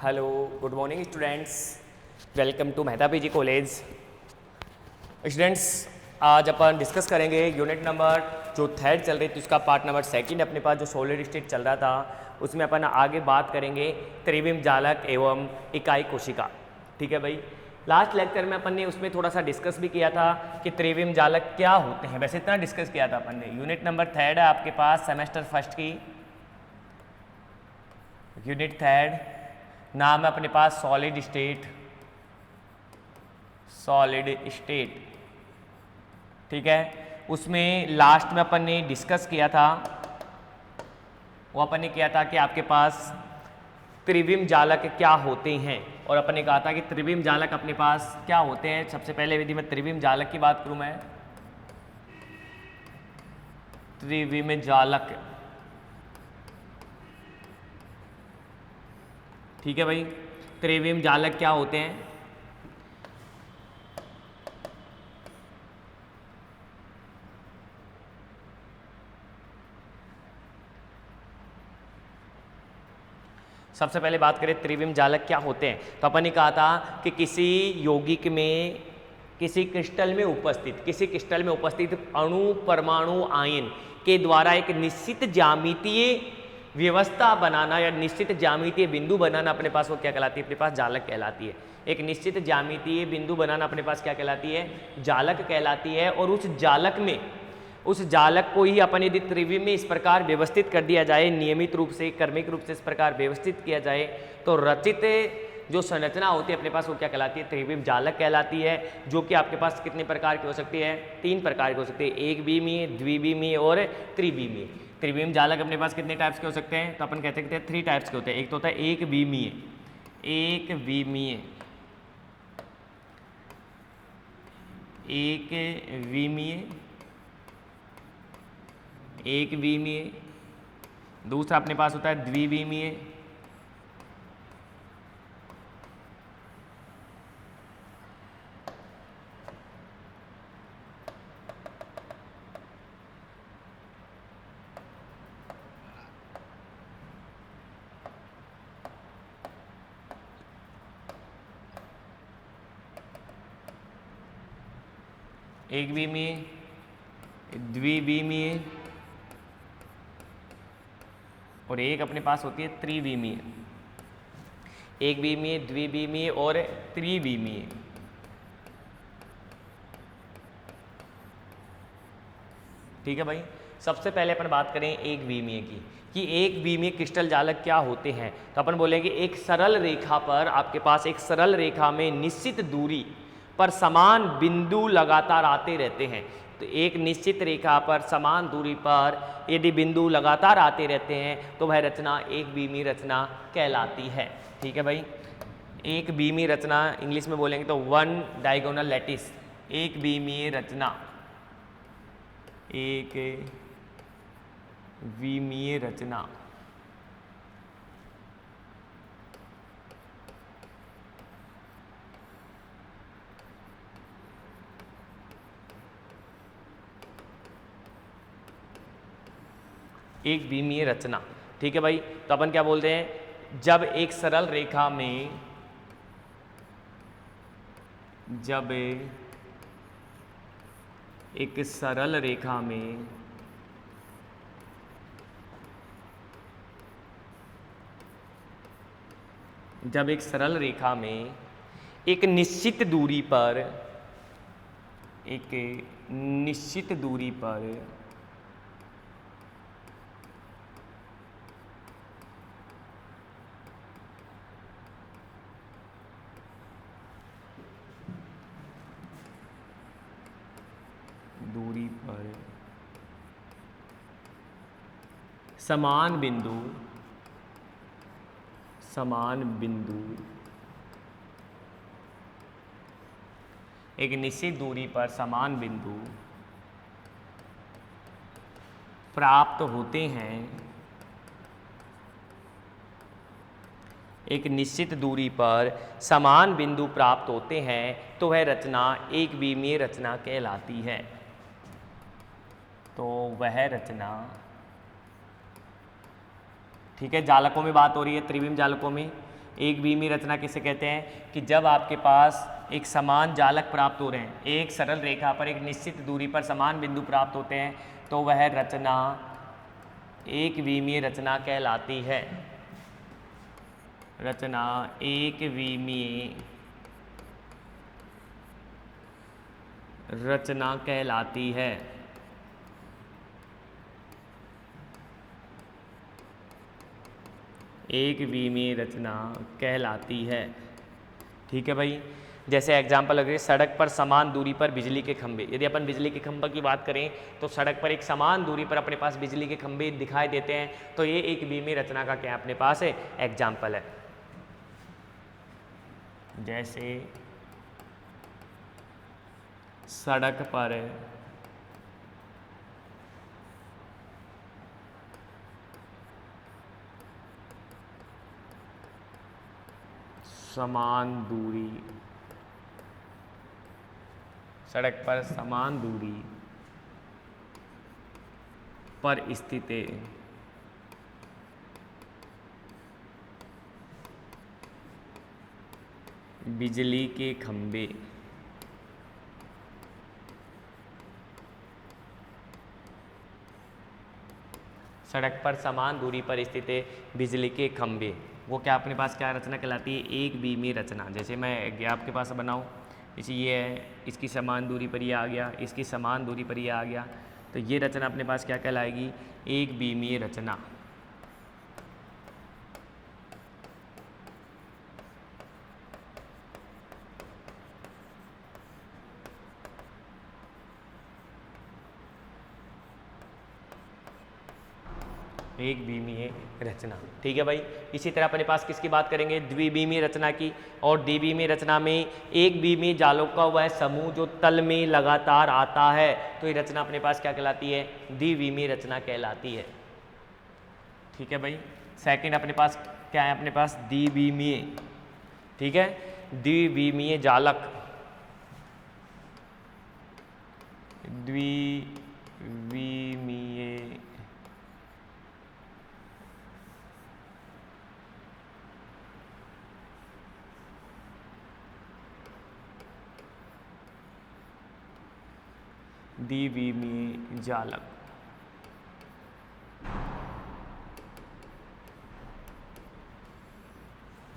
Hello, good morning students. Welcome to Mehta PG college. Students, आज अपन discuss करेंगे unit number जो थर्ड चल रही थी उसका पार्ट नंबर सेकंड अपने पास जो सॉलिड स्टेट चल रहा था उसमें अपन आगे बात करेंगे त्रिविम जालक एवं इकाई कोशिका। ठीक है भाई। लास्ट लेक्चर में अपन ने उसमें थोड़ा सा डिस्कस भी किया था कि त्रिविम जालक क्या होते हैं। वैसे इतना डिस्कस किया था अपन ने। यूनिट नंबर थर्ड है आपके पास सेमेस्टर फर्स्ट की, यूनिट थर्ड, नाम है अपने पास सॉलिड स्टेट। सॉलिड स्टेट, ठीक है। उसमें लास्ट में अपन ने डिस्कस किया था, वो अपन ने किया था कि आपके पास त्रिविम जालक क्या होते हैं, और अपन ने कहा था कि त्रिविम जालक अपने पास क्या होते हैं। सबसे पहले यदि मैं त्रिविम जालक की बात करूं, मैं त्रिविम जालक, ठीक है भाई। त्रिविम जालक क्या होते हैं? सबसे पहले बात करें त्रिविम जालक क्या होते हैं, तो अपन ने कहा था कि किसी यौगिक में, किसी क्रिस्टल में उपस्थित अणु, परमाणु, आयन के द्वारा एक निश्चित ज्यामितीय व्यवस्था बनाना या निश्चित ज्यामितीय बिंदु बनाना अपने पास वो क्या कहलाती है? अपने पास जालक कहलाती है। एक निश्चित ज्यामितीय बिंदु बनाना अपने पास क्या कहलाती है? जालक कहलाती है। और उस जालक को ही अपन यदि त्रिविम में इस प्रकार व्यवस्थित कर दिया जाए, नियमित रूप से, क्रमिक रूप से इस प्रकार व्यवस्थित किया जाए, तो रचित जो संरचना होती है अपने पास वो क्या कहलाती है? त्रिविम जालक कहलाती है। जो कि आपके पास कितने प्रकार की हो सकती है? 3 प्रकार की हो सकती है, एक बीमीय, द्विबीमीय और त्रिबीमीय। त्रिविम जालक अपने पास कितने टाइप्स के हो सकते हैं? तो अपन कहते हैं 3 टाइप्स के होते हैं। एक तो होता है एक बीमीय, एक बीमीय, एक बीमीय। दूसरा अपने पास होता है द्विबीमीय, एक बीमीय, द्विबीमीय और एक अपने पास होती है त्रिबीमीय। एक बीमीय, द्विबीमीय और त्रिबीमीय। ठीक है भाई। सबसे पहले अपन बात करें एक बीमीय की, कि एक बीमीय क्रिस्टल जालक क्या होते हैं। तो अपन बोलेंगे एक सरल रेखा पर, आपके पास एक सरल रेखा में निश्चित दूरी पर समान बिंदु लगातार आते रहते हैं। तो एक निश्चित रेखा पर समान दूरी पर यदि बिंदु लगातार आते रहते हैं तो वह रचना एक बीमीय रचना कहलाती है। ठीक है भाई। एक बीमीय रचना इंग्लिश में बोलेंगे तो वन डायगोनल लैटिस, एक बीमीय रचना, एक बीमीय रचना। एक बीमीय रचना, ठीक है भाई। तो अपन क्या बोलते हैं? जब एक सरल रेखा में, जब एक सरल रेखा में जब एक सरल रेखा में एक निश्चित दूरी पर, एक निश्चित दूरी पर समान बिंदु एक निश्चित दूरी पर समान बिंदु प्राप्त होते हैं, एक निश्चित दूरी पर समान बिंदु प्राप्त होते हैं तो वह रचना एक बीमीय रचना कहलाती है। तो वह रचना, ठीक है, जालकों में बात हो रही है, त्रिविम जालकों में, एक बीमी रचना किसे कहते हैं कि जब आपके पास एक समान जालक प्राप्त हो रहे हैं, एक सरल रेखा पर एक निश्चित दूरी पर समान बिंदु प्राप्त होते हैं, तो वह रचना एक बीमीय रचना कहलाती है। रचना एक बीमीय रचना कहलाती है। एक बीमीय रचना कहलाती है। ठीक है भाई। जैसे एग्जाम्पल अगर सड़क पर समान दूरी पर बिजली के खंभे, यदि अपन बिजली के खंभे की बात करें तो सड़क पर एक समान दूरी पर अपने पास बिजली के खंभे दिखाई देते हैं, तो ये एक बीमीय रचना का क्या अपने पास है एग्जाम्पल है। जैसे सड़क पर समान दूरी, सड़क पर समान दूरी पर स्थित बिजली के खंभे सड़क पर समान दूरी पर स्थित बिजली के खंभे, वो क्या अपने पास क्या रचना कहलाती है एक बीमीय रचना। जैसे मैं आपके पास बनाऊं, इसे ये है, इसकी समान दूरी पर ये आ गया, इसकी समान दूरी पर ये आ गया, तो ये रचना अपने पास क्या कहलाएगी एक बीमीय रचना। एक बीमीय रचना। ठीक है भाई। इसी तरह अपने पास किसकी बात करेंगे द्विबीमीय रचना की। और द्विबीमीय रचना में एक बीमीय जालों का वह समूह जो तल में लगातार आता है, तो ये रचना अपने पास क्या कहलाती है द्विबीमीय रचना कहलाती है। ठीक है भाई। सेकंड अपने पास क्या है अपने पास द्विबीमीय। ठीक है। द्विबीमीय जालक, द्विबीमीय द्विबीमीय जालक।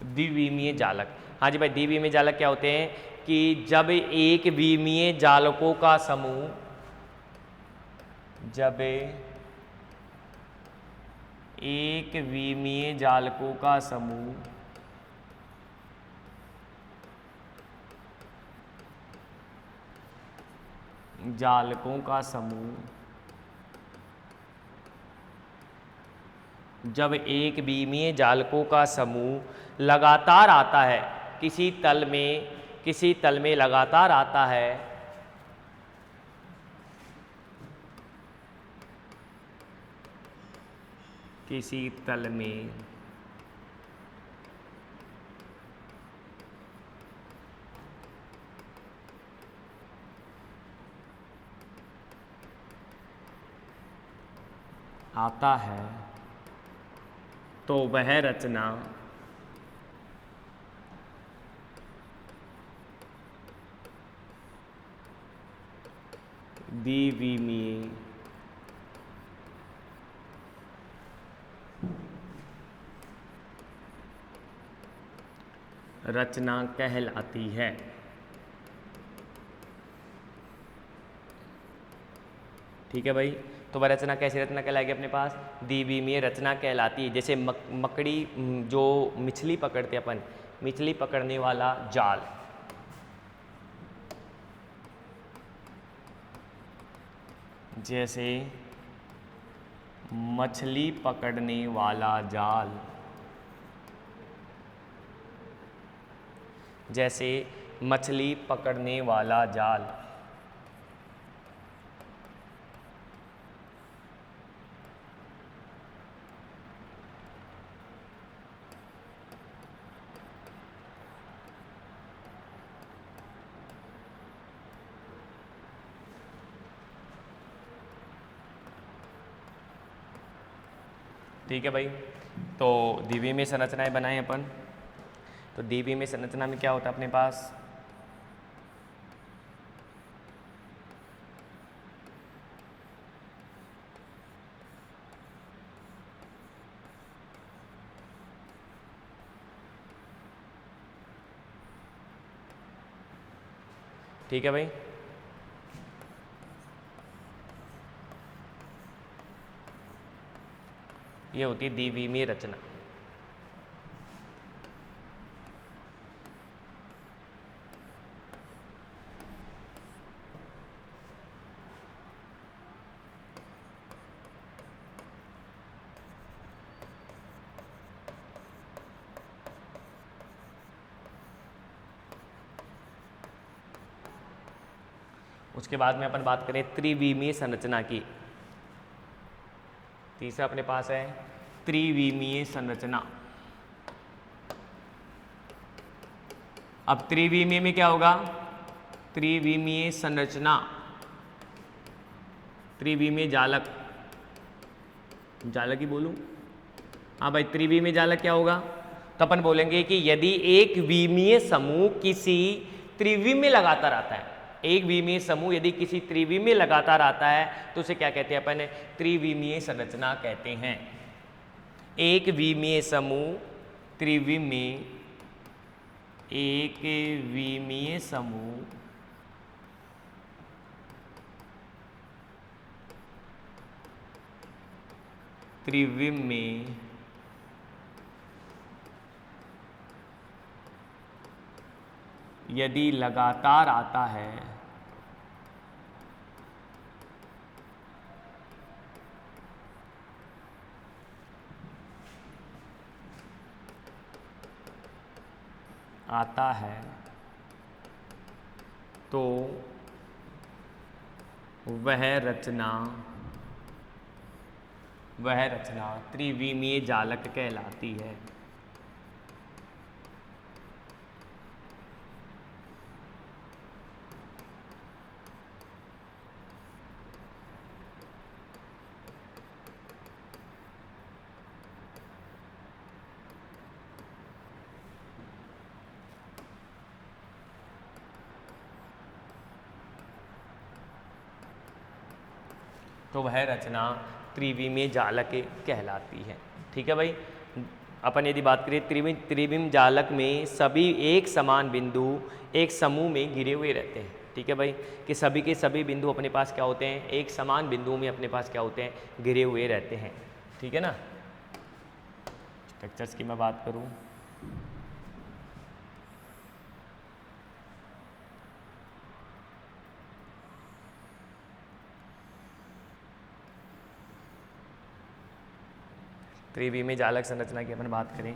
द्विबीमीय जालक, हाँ जी भाई। द्विबीमीय जालक क्या होते हैं कि जब एक बीमीय जालकों का समूह, जब एक बीमीय जालकों का समूह जालकों का समूह जब एक बीमीय जालकों का समूह लगातार आता है किसी तल में लगातार आता है, किसी तल में आता है, तो वह रचना द्विबीमीय रचना कहलाती है। ठीक है भाई। तो वह रचना कैसी रचना कहलाएगी अपने पास द्विबीमीय रचना कहलाती है। जैसे मकड़ी जो मछली पकड़ते अपन, मछली पकड़ने वाला जाल, जैसे मछली पकड़ने वाला जाल, जैसे मछली पकड़ने वाला जाल। ठीक है भाई। तो द्विबीमीय संरचनाएं बनाएं अपन। तो द्विविमीय संरचना में क्या होता है अपने पास, ठीक है भाई। ये होती है द्विविमीय रचना। उसके बाद में अपन बात करें त्रिविमीय संरचना की। तीसरा अपने पास है त्रिविमीय संरचना। अब त्रिविमीय में क्या होगा, त्रिविमीय संरचना, त्रिविमीय जालक, जालक ही बोलूं, हाँ भाई त्रिविमीय जालक क्या होगा, तो अपन बोलेंगे कि यदि एक विमीय समूह किसी त्रिविमीय में लगातार आता है, एक विमीय समूह यदि किसी त्रिविमीय में लगातार आता है तो उसे क्या कहते हैं अपन, त्रिविमीय संरचना कहते हैं। एक विमीय समूह त्रिविमीय, एक विमीय समूह त्रिविमीय यदि लगातार आता है तो वह रचना त्रिविमीय जालक कहलाती है। तो वह रचना त्रिविमीय जालक कहलाती है। ठीक है भाई। अपन यदि बात करें त्रिविमीय जालक में सभी एक समान बिंदु एक समूह में घिरे हुए रहते हैं। ठीक है भाई, कि सभी के सभी बिंदु अपने पास क्या होते हैं, एक समान बिंदुओं में अपने पास क्या होते हैं, घिरे हुए रहते हैं। ठीक है ना। स्ट्रक्चर्स की मैं बात करूं, त्रिविमीय जालक संरचना की अपन बात करें,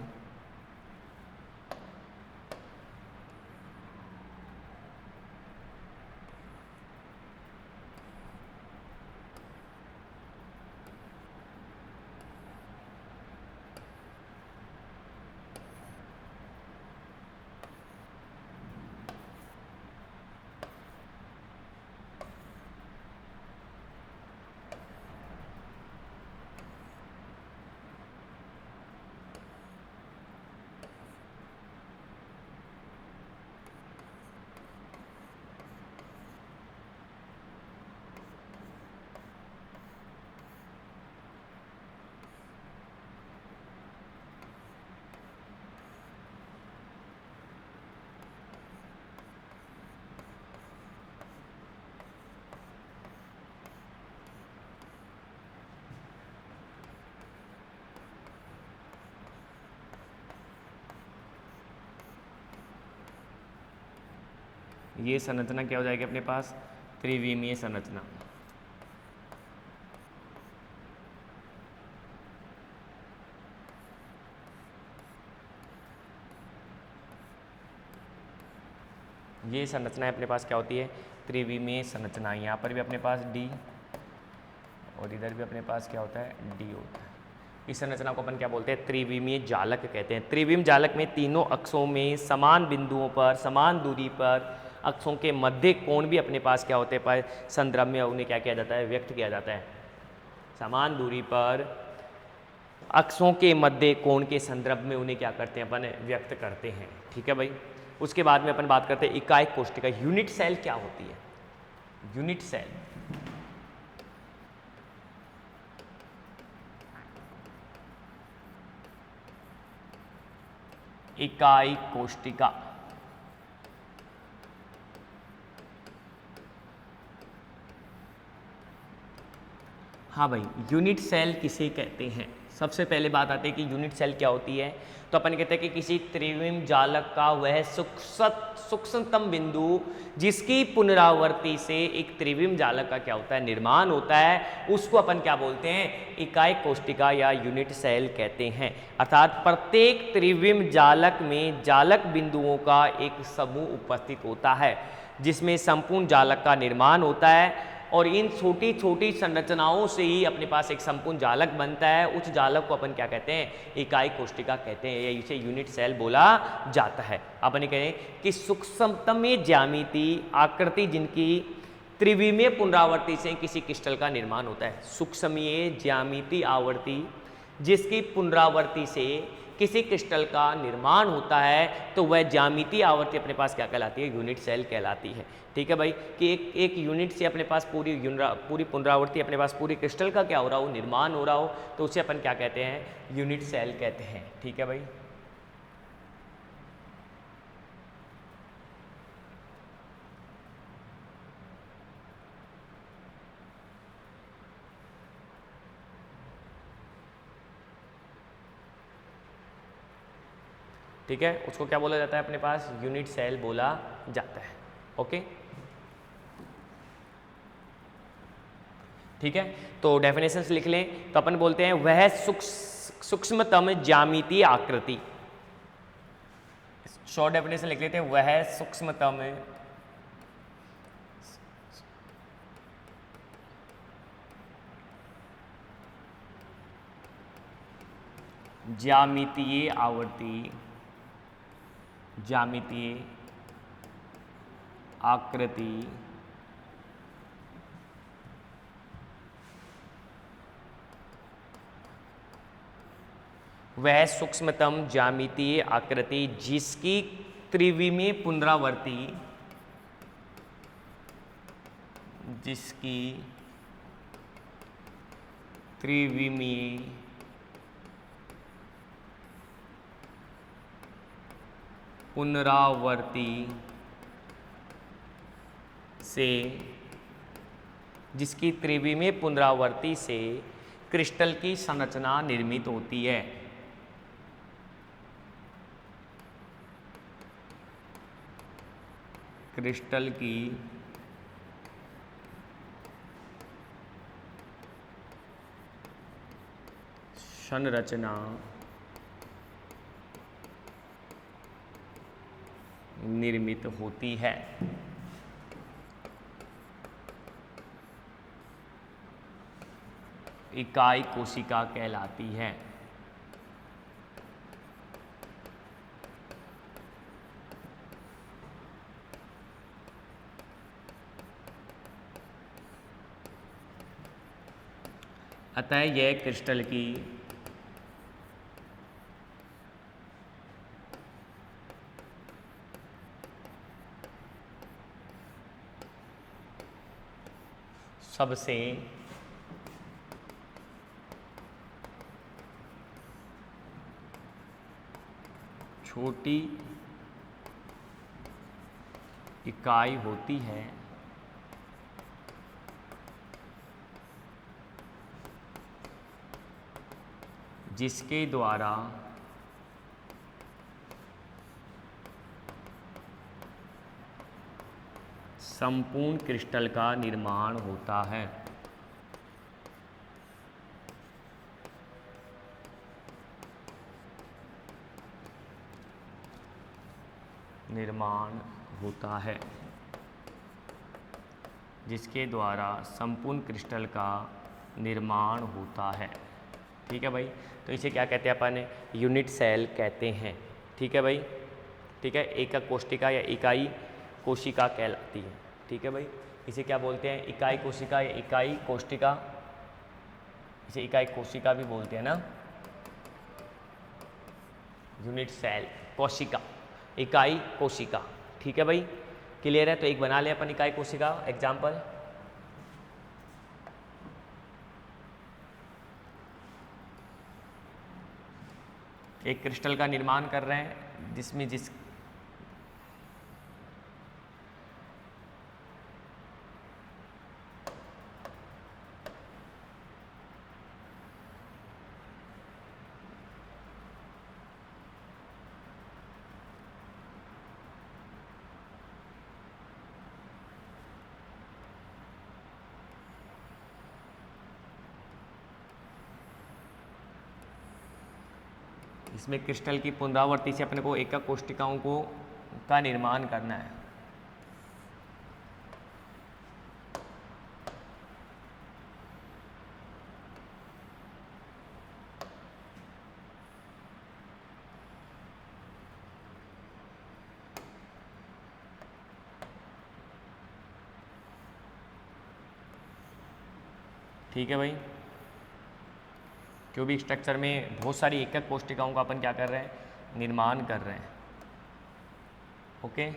ये संरचना क्या हो जाएगी अपने पास, त्रिविमीय संरचना। ये संरचना अपने पास क्या होती है, त्रिविमीय संरचना। यहाँ पर भी अपने पास डी और इधर भी अपने पास क्या होता है, डी होता है। इस संरचना को अपन क्या बोलते हैं, त्रिविमीय जालक कहते हैं। त्रिविमीय जालक में तीनों अक्षों में समान बिंदुओं पर समान दूरी पर अक्षों के मध्य कोण भी अपने पास क्या होते हैं, पर संद्रम्य उन्हें क्या किया जाता है, व्यक्त किया जाता है। समान दूरी पर अक्षों के मध्य कोण के संदर्भ में उन्हें क्या करते हैं अपन व्यक्त करते हैं। ठीक है भाई। उसके बाद में अपन बात करते हैं इकाई कोशिका। यूनिट सेल क्या होती है? यूनिट सेल इकाई कोशिका। हाँ भाई, यूनिट सेल किसे कहते हैं? सबसे पहले बात आती है कि यूनिट सेल क्या होती है। तो अपन कहते हैं कि किसी त्रिविम जालक का वह सूक्ष्मतम बिंदु जिसकी पुनरावृत्ति से एक त्रिविम जालक का क्या होता है, निर्माण होता है, उसको अपन क्या बोलते हैं, इकाई कोशिका या यूनिट सेल कहते हैं। अर्थात प्रत्येक त्रिविम जालक में जालक बिंदुओं का एक समूह उपस्थित होता है जिसमें संपूर्ण जालक का निर्माण होता है और इन छोटी छोटी संरचनाओं से ही अपने पास एक संपूर्ण जालक बनता है। उस जालक को अपन क्या कहते हैं, इकाई कोशिका कहते हैं, या इसे यूनिट सेल बोला जाता है। अपन कहें कि सूक्ष्मतम ज्यामिति आकृति जिनकी त्रिविमीय पुनरावृत्ति से किसी क्रिस्टल का निर्माण होता है। सूक्ष्मीय ज्यामिति आवर्ती जिसकी पुनरावृत्ति से किसी क्रिस्टल का निर्माण होता है तो वह ज्यामिति आवर्ती अपने पास क्या कहलाती है, यूनिट सेल कहलाती है। ठीक है भाई, कि एक यूनिट से अपने पास पूरी पुनरावृत्ति अपने पास पूरी क्रिस्टल का क्या हो रहा हो, निर्माण हो रहा हो, तो उसे अपन क्या कहते हैं, यूनिट सेल कहते हैं। ठीक है भाई। ठीक है, उसको क्या बोला जाता है, अपने पास यूनिट सेल बोला जाता है। ओके, ठीक है। तो डेफिनेशंस लिख लें। तो अपन बोलते हैं वह सूक्ष्मतम ज्यामितीय आकृति। शॉर्ट डेफिनेशन लिख लेते हैं, वह सूक्ष्मतम ज्यामितीय आकृति वह सूक्ष्मतम ज्यामितीय आकृति जिसकी त्रिविमीय पुनरावृत्ति जिसकी त्रिविमीय पुनरावृत्ति से क्रिस्टल की संरचना निर्मित होती है। क्रिस्टल की संरचना निर्मित होती है। इकाई कोशिका कहलाती है। अतः यह क्रिस्टल की सबसे छोटी इकाई होती है जिसके द्वारा संपूर्ण क्रिस्टल का निर्माण होता है। जिसके द्वारा संपूर्ण क्रिस्टल का निर्माण होता है। ठीक है भाई, तो इसे क्या कहते हैं अपन, यूनिट सेल कहते हैं। ठीक है भाई, ठीक है, एकक कोशिका या इकाई कोशिका कहलाती है। ठीक है भाई, इसे क्या बोलते हैं, इकाई कोशिका या इकाई कोशिका, इसे इकाई कोशिका भी बोलते हैं ना। यूनिट सेल, कोशिका, इकाई कोशिका। ठीक है भाई, क्लियर है? तो एक बना ले अपन इकाई कोशिका एग्जाम्पल। एक क्रिस्टल का निर्माण कर रहे हैं जिसमें इसमें क्रिस्टल की पुनरावृत्ति से अपने को एकक कोशिकाओं को का निर्माण करना है। ठीक है भाई, क्यूबिक स्ट्रक्चर में बहुत सारी एकक कोशिकाओं का अपन क्या कर रहे हैं, निर्माण कर रहे हैं। ओके,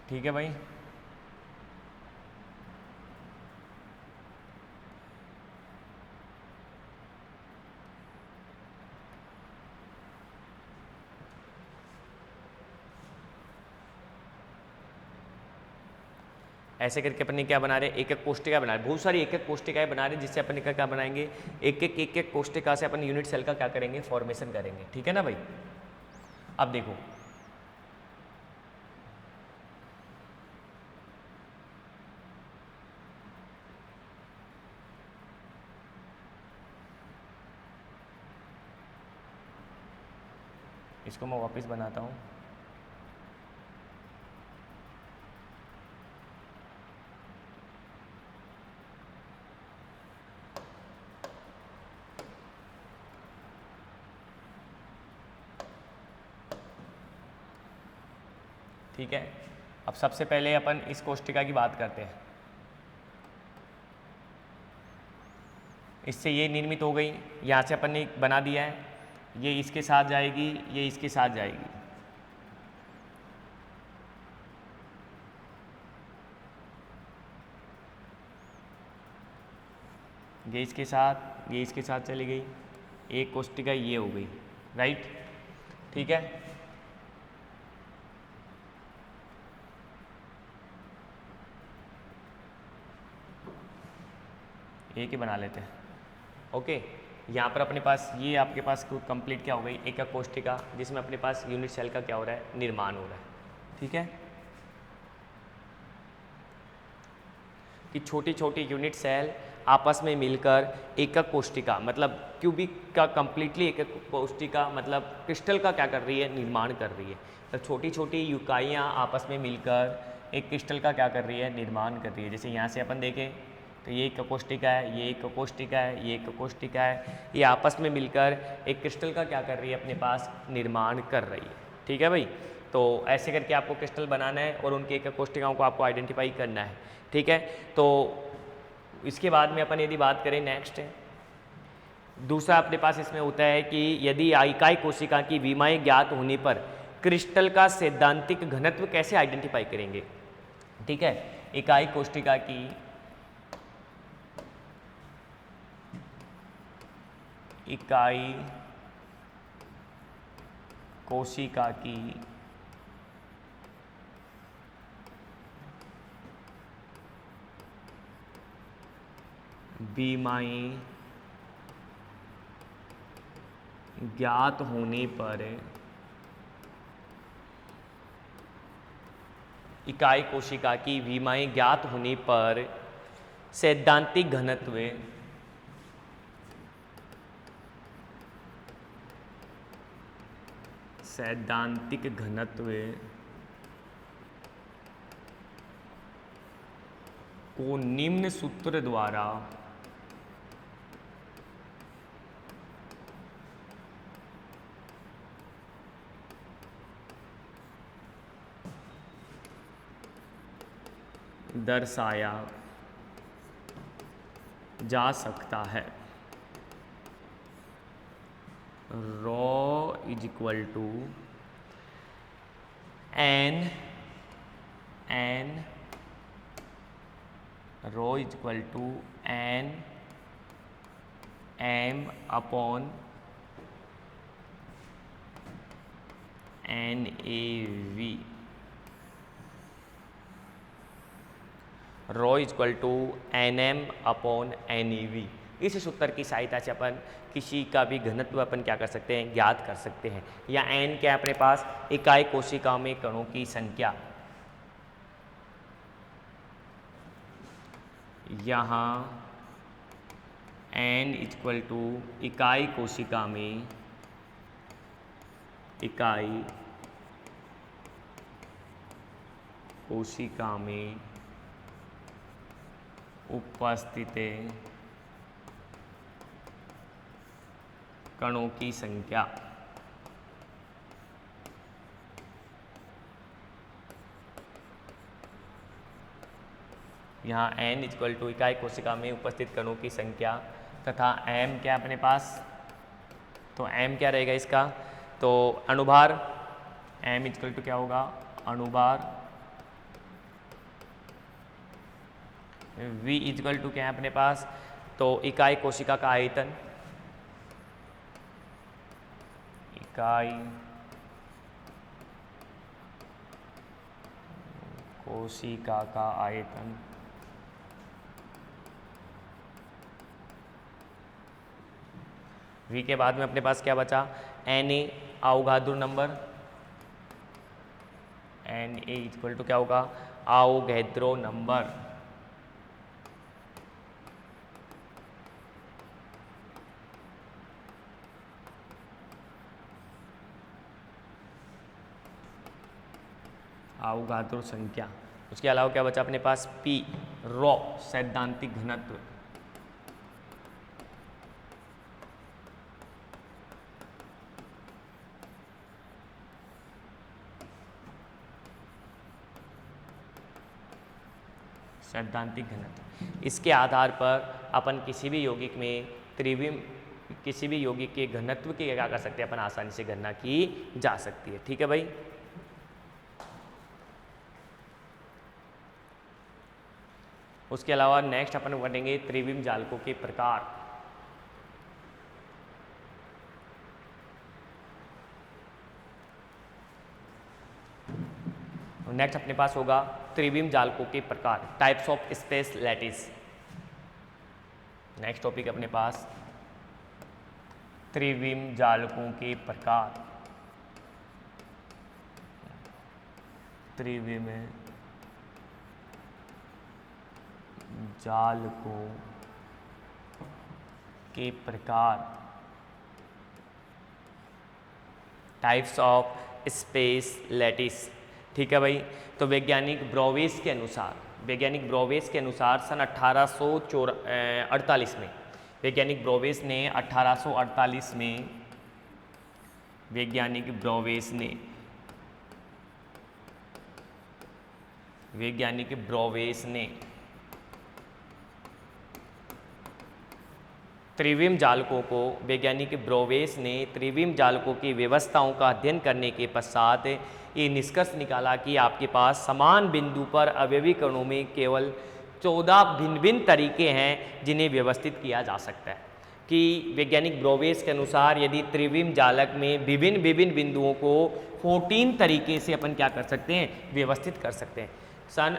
ठीक है भाई। ऐसे करके अपन ने क्या बना रहे, एक एक कोष्टिका बना रहे, बहुत सारी एक एक कोष्टिकाएं बना रहे, जिससे अपन क्या बनाएंगे, एक एक कोष्टिका से अपन यूनिट सेल का क्या करेंगे, फॉर्मेशन करेंगे। ठीक है ना भाई। अब देखो, इसको मैं वापस बनाता हूँ। ठीक है, अब सबसे पहले अपन इस कोष्टिका की बात करते हैं। इससे ये निर्मित हो गई, यहाँ से अपन ने बना दिया है, ये इसके साथ जाएगी, ये इसके साथ जाएगी। ये इसके साथ, ये इसके साथ चली गई, एक कोष्टिका ये हो गई, राइट। ठीक है, एक ही बना लेते हैं। ओके, यहाँ पर अपने पास ये आपके पास कंप्लीट क्या हो गई, एक कोष्टिका, जिसमें अपने पास यूनिट सेल का क्या हो रहा है, निर्माण हो रहा है। ठीक है, कि छोटी छोटी यूनिट सेल आपस में मिलकर एकक कोष्टिका, मतलब क्यूबिक का कंप्लीटली एकक कोष्टिका, मतलब क्रिस्टल का क्या कर रही है, निर्माण कर रही है। तो छोटी छोटी इकाइयाँ आपस में मिलकर एक क्रिस्टल का क्या कर रही है, निर्माण कर रही है। जैसे यहाँ से अपन देखें तो ये एक कोष्टिका है, ये एक कोष्टिका है, ये एक कोष्टिका है, ये आपस में मिलकर एक क्रिस्टल का क्या कर रही है, अपने पास निर्माण कर रही है। ठीक है भाई, तो ऐसे करके आपको क्रिस्टल बनाना है और उनकी एक कोष्टिकाओं को आपको आइडेंटिफाई करना है। ठीक है, तो इसके बाद में अपन यदि बात करें, नेक्स्ट दूसरा अपने पास इसमें होता है कि यदि इकाई कोशिका की विमाएँ ज्ञात होने पर क्रिस्टल का सैद्धांतिक घनत्व कैसे आइडेंटिफाई करेंगे? ठीक है, इकाई कोशिका की इकाई कोशिका की बीमारी ज्ञात होने पर इकाई कोशिका की बीमारी ज्ञात होने पर सैद्धांतिक घनत्व को निम्न सूत्र द्वारा दर्शाया जा सकता है। Rho is equal to N rho is equal to N M upon N A V. Rho is equal to N M upon N E V. इस सूत्र की सहायता से अपन किसी का भी घनत्व अपन क्या कर सकते हैं, ज्ञात कर सकते हैं। या एन क्या है अपने पास, इकाई कोशिका में कणों की संख्या। यहाँ एन इक्वल टू इकाई कोशिका में उपस्थित कणों की संख्या। यहाँ n इक्वल टू इकाई कोशिका में उपस्थित कणों की संख्या तथा m क्या अपने पास, तो m क्या रहेगा इसका, तो अणुभार। m इक्वल टू क्या होगा, अणुभार। v इक्वल टू क्या है अपने पास, तो इकाई कोशिका का आयतन। इकाई कोशिका का आयतन। v के बाद में अपने पास क्या बचा, Na Avogadro number. Na equal to क्या होगा, अवोगाद्रो नंबर। अवोगाद्रो संख्या। उसके अलावा क्या बचा अपने पास, P रॉ सैद्धांतिक घनत्व। सैद्धांतिक घनत्व, इसके आधार पर अपन किसी भी यौगिक में त्रिविम, किसी भी यौगिक के घनत्व की क्या कर सकते हैं अपन, आसानी से गणना की जा सकती है। ठीक है भाई। उसके अलावा नेक्स्ट अपन पढ़ेंगे त्रिविम जालकों के प्रकार। नेक्स्ट अपने पास होगा त्रिविम जालकों के प्रकार, types of space lattice. Next topic अपने पास त्रिविम जालकों के प्रकार। त्रिविम जालकों के प्रकार, टाइप्स ऑफ स्पेस लैटिस। ठीक है भाई। तो वैज्ञानिक ब्रोवेस के अनुसार, सन 1848 में, वैज्ञानिक ब्रोवेस ने 1848 में त्रिविम जालकों को वैज्ञानिक ब्रोवेस ने त्रिविम जालकों की व्यवस्थाओं का अध्ययन करने के पश्चात ये निष्कर्ष निकाला कि आपके पास समान बिंदु पर अवयवी कणों में केवल 14 भिन्न भिन्न तरीके हैं जिन्हें व्यवस्थित किया जा सकता है। कि वैज्ञानिक ब्रोवेस के अनुसार यदि त्रिविम जालक में विभिन्न विभिन्न बिंदुओं को 14 तरीके से अपन क्या कर सकते हैं, व्यवस्थित कर सकते हैं। सन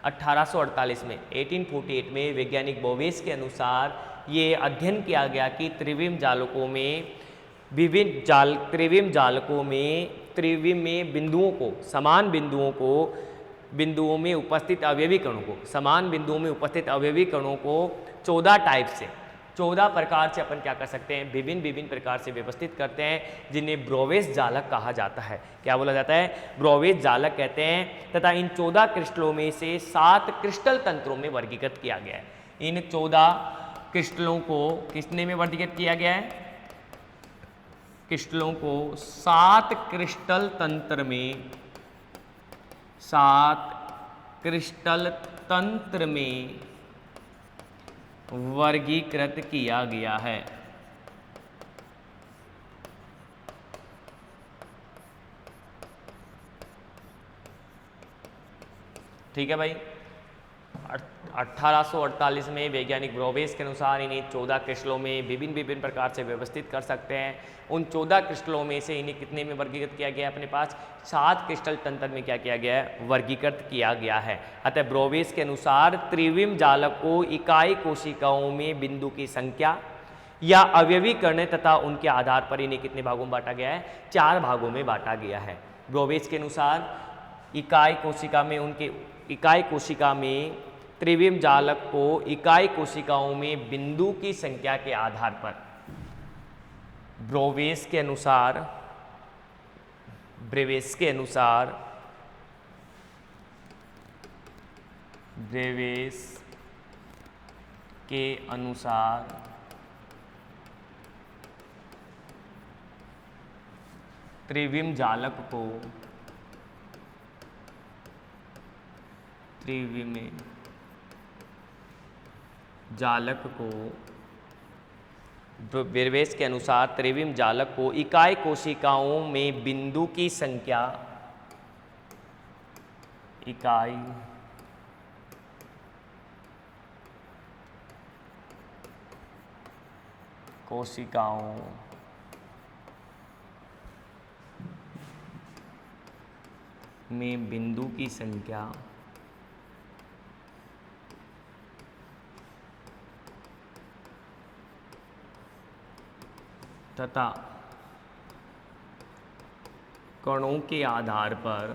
1848 में 1848 में वैज्ञानिक ब्रोवेस के अनुसार ये अध्ययन किया गया कि त्रिविम जालकों में त्रिविम में बिंदुओं को, समान बिंदुओं में उपस्थित अवयवी कणों को, समान बिंदुओं में उपस्थित अवयवी कणों को 14 टाइप से, 14 प्रकार से अपन क्या कर सकते हैं, विभिन्न प्रकार से व्यवस्थित करते हैं, जिन्हें ब्रोवेस जालक कहा जाता है। क्या बोला जाता है, ब्रोवेस जालक कहते हैं। तथा इन 14 क्रिस्टलों में से 7 क्रिस्टल तंत्रों में वर्गीकृत किया गया है। इन 14 क्रिस्टलों को किसने में वर्गीकृत किया गया है, क्रिस्टलों को 7 क्रिस्टल तंत्र में, 7 क्रिस्टल तंत्र में वर्गीकृत किया गया है। ठीक है भाई। 1848 में वैज्ञानिक ब्रोवेस के अनुसार इन्हें 14 क्रिस्टलों में विभिन्न प्रकार से व्यवस्थित कर सकते हैं। उन 14 क्रिस्टलों में से इन्हें कितने में वर्गीकृत किया गया है, अपने पास 7 क्रिस्टल तंत्र में क्या किया गया है, वर्गीकृत किया गया है। अतः ब्रोवेस के अनुसार त्रिविम जालक को इकाई कोशिकाओं में बिंदु की संख्या या अवयवीकरण तथा उनके आधार पर इन्हें कितने भागों में बांटा गया है, 4 भागों में बांटा गया है। ब्रोवेस के अनुसार इकाई कोशिका में त्रिविम जालक को इकाई कोशिकाओं में बिंदु की संख्या के आधार पर, ब्रोवेस के अनुसार त्रिविम ब्रोवेस के अनुसार त्रिविम जालक को इकाई कोशिकाओं में बिंदु की संख्या, इकाई कोशिकाओं में बिंदु की संख्या तथा कणों के आधार पर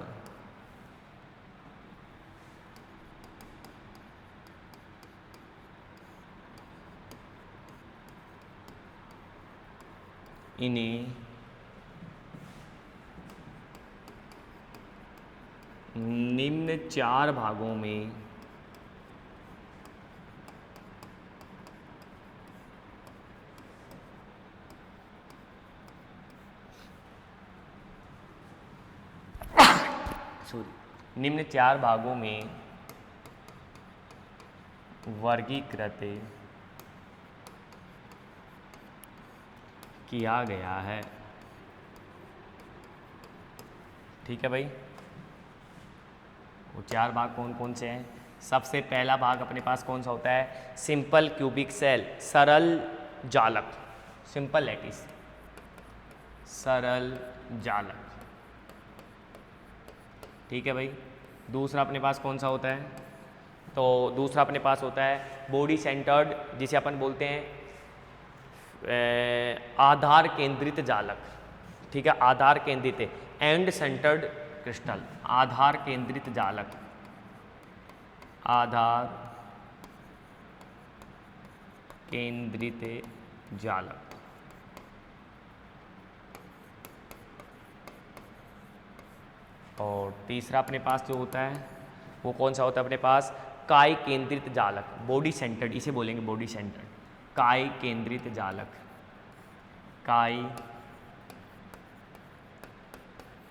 इन्हें निम्न 4 भागों में वर्गीकृत किया गया है। ठीक है भाई। वो 4 भाग कौन कौन से हैं? सबसे पहला भाग अपने पास कौन सा होता है, सिंपल क्यूबिक सेल, सरल जालक, सिंपल लैटिस, सरल जालक। ठीक है भाई। दूसरा अपने पास कौन सा होता है, तो दूसरा अपने पास होता है बॉडी सेंटर्ड, जिसे अपन बोलते हैं आधार केंद्रित जालक। ठीक है, आधार केंद्रित, एंड सेंटर्ड क्रिस्टल, आधार केंद्रित जालक, आधार केंद्रित जालक। और तीसरा अपने पास जो होता है वो कौन सा होता है अपने पास, काय केंद्रित जालक, बॉडी सेंटर्ड, इसे बोलेंगे बॉडी सेंटर्ड, काय केंद्रित जालक, काय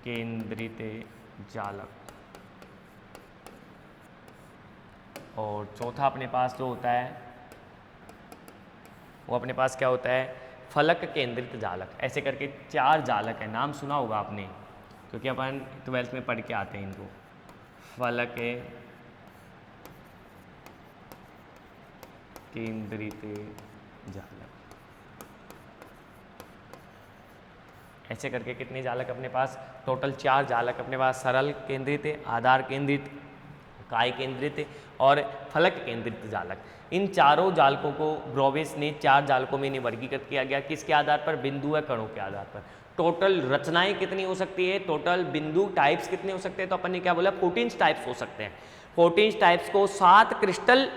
केंद्रित जालक। और चौथा अपने पास जो होता है वो अपने पास क्या होता है, फलक केंद्रित जालक। ऐसे करके 4 जालक है, नाम सुना होगा आपने क्योंकि अपन 12th में पढ़ के आते हैं इनको। फलक केंद्रित जालक, ऐसे करके कितने जालक अपने पास, टोटल 4 जालक अपने पास, सरल केंद्रित, आधार केंद्रित, काय केंद्रित और फलक केंद्रित जालक। इन चारों जालकों को ब्रोविस ने 4 जालकों में वर्गीकृत किया गया। किसके आधार पर, बिंदु व कणों के आधार पर। टोटल रचनाएं कितनी हो सकती है, टोटल बिंदु टाइप्स कितने हो सकते हैं, तो अपन ने क्या बोला 14 टाइप्स हो सकते हैं। 14 टाइप्स को 7 क्रिस्टल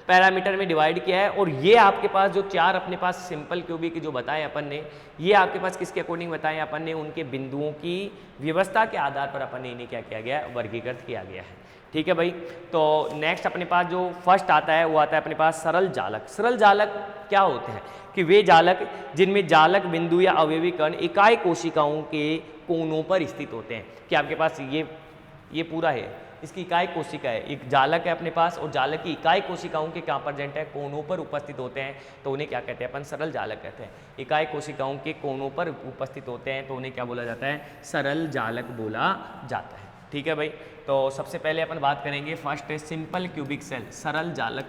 पैरामीटर में डिवाइड किया है। और ये आपके पास जो 4 अपने पास सिंपल क्यूबिक जो बताए अपन ने, ये आपके पास किसके अकॉर्डिंग बताए, अपन ने उनके बिंदुओं की व्यवस्था के आधार पर अपन ने इन्हें क्या किया गया, वर्गीकृत किया गया है। ठीक है भाई। तो नेक्स्ट अपने पास जो फर्स्ट आता है वो आता है अपने पास सरल जालक। सरल जालक क्या होते हैं कि वे जालक जिनमें जालक बिंदु या अवयवी कण इकाई कोशिकाओं के कोनों पर स्थित होते हैं। कि आपके पास ये पूरा है, इसकी इकाई कोशिका है, एक जालक है अपने पास और जालक की इकाई कोशिकाओं के क्या प्रेजेंट है, कोनों पर उपस्थित होते हैं, तो उन्हें क्या कहते हैं, अपन सरल जालक कहते हैं। इकाई कोशिकाओं के कोनों पर उपस्थित होते हैं तो उन्हें क्या बोला जाता है, सरल जालक बोला जाता है। ठीक है भाई। तो सबसे पहले अपन बात करेंगे फर्स्ट है सिंपल क्यूबिक सेल, सरल जालक।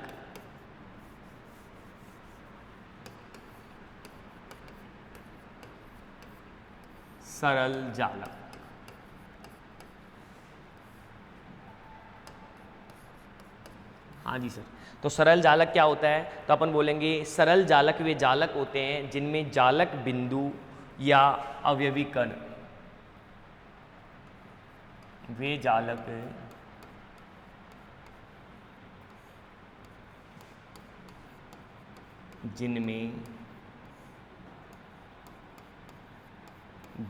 सरल जालक, हाँ जी सर। तो सरल जालक क्या होता है, तो अपन बोलेंगे सरल जालक वे जालक होते हैं जिनमें जालक बिंदु या अवयवी कण, वे जालक जिनमें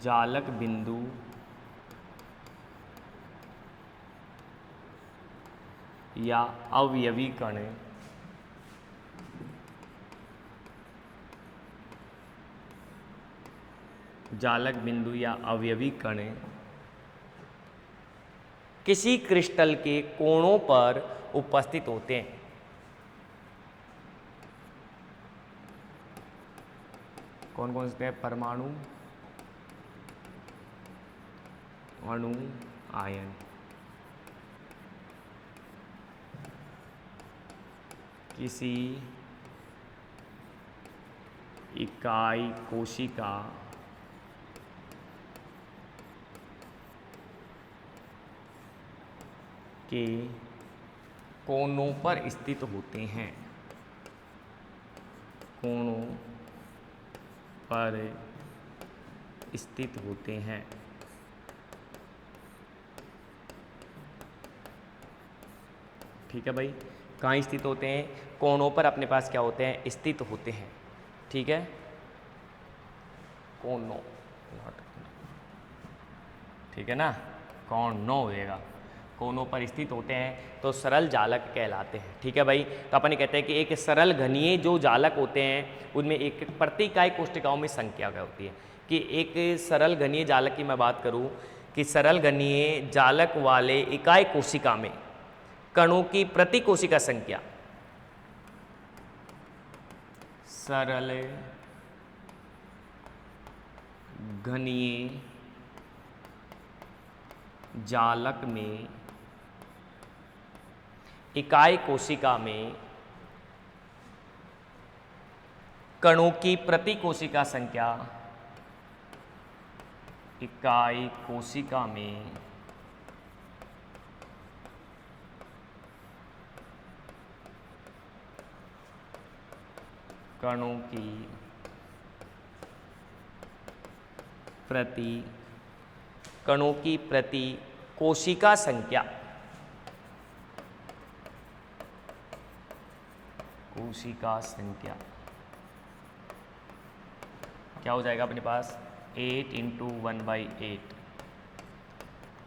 जालक बिंदु या अवयवी कण जालक बिंदु या अवयवी कण किसी क्रिस्टल के कोणों पर उपस्थित होते हैं। कौन कौन से हैं, परमाणु, अणु, आयन। किसी इकाई कोशिका के कोनों पर स्थित होते हैं, कोनों पर स्थित होते हैं। ठीक है भाई। कहाँ स्थित होते हैं, कोनों पर अपने पास क्या होते हैं, स्थित होते हैं। ठीक है, कोनों, ठीक है ना, कोनों होएगा, कोनों पर स्थित होते हैं तो सरल जालक कहलाते हैं। ठीक है भाई। तो अपन कहते हैं कि एक सरल घनीय जो जालक होते हैं उनमें एक प्रति इकाई कोशिकाओं में संख्या क्या होती है, कि एक सरल घनीय जालक की मैं बात करूं कि सरल घनीय जालक वाले इकाई कोशिका में कणों की प्रति कोशिका संख्या, सरल घनीय जालक में इकाई कोशिका में कणों की प्रति कोशिका संख्या, इकाई कोशिका में कणों की प्रति कोशिका संख्या, कोशिका संख्या क्या हो जाएगा अपने पास, 8 इंटू 1/8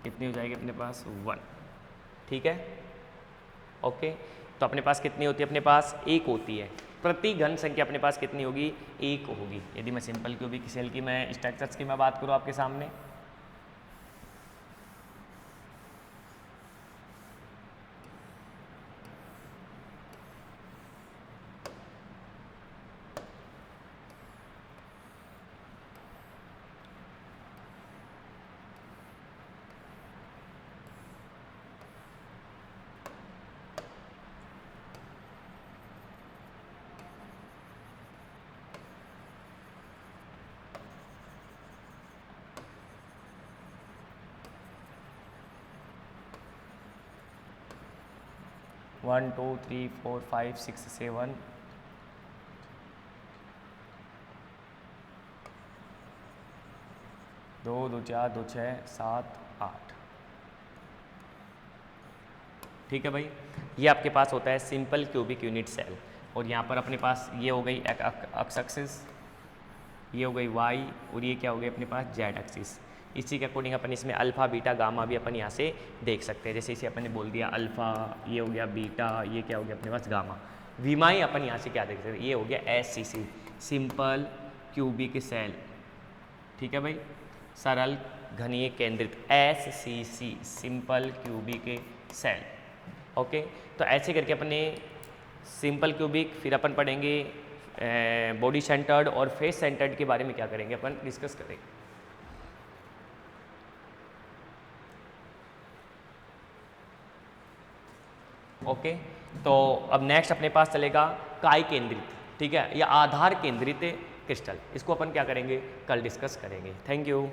कितनी हो जाएगी अपने पास, 1। ठीक है, ओके। तो अपने पास कितनी होती है, अपने पास 1 होती है। प्रति घन संख्या अपने पास कितनी होगी, 1 होगी। यदि मैं सिंपल क्यूबिक सेल की मैं स्ट्रक्चर्स की मैं बात करूँ आपके सामने, 1 2 3 4 5 6 7 2 2 4 2 6 7 8। ठीक है भाई, ये आपके पास होता है सिंपल क्यूबिक यूनिट सेल। और यहाँ पर अपने पास ये हो गई एक्स एक्सिस, ये हो गई वाई, और ये क्या हो गई अपने पास जेड एक्सिस। इसी के अकॉर्डिंग अपन इसमें अल्फ़ा बीटा गामा भी अपन यहाँ से देख सकते हैं। जैसे इसे अपन ने बोल दिया अल्फ़ा, ये हो गया बीटा, ये क्या हो गया अपने पास गामा। विमाई अपन यहाँ से क्या देख सकते हैं, ये हो गया SCC सिंपल क्यूबिक सेल। ठीक है भाई, सरल घनीय केंद्रित SCC simple cubic cell. Okay, तो ऐसे करके अपने सिंपल क्यूबिक, फिर अपन पढ़ेंगे बॉडी सेंटर्ड और फेस सेंटर्ड के बारे में क्या करेंगे अपन डिस्कस करेंगे। ओके, तो अब नेक्स्ट अपने पास चलेगा काय केंद्रित, ठीक है, या आधार केंद्रित क्रिस्टल। इसको अपन क्या करेंगे, कल डिस्कस करेंगे। Thank you.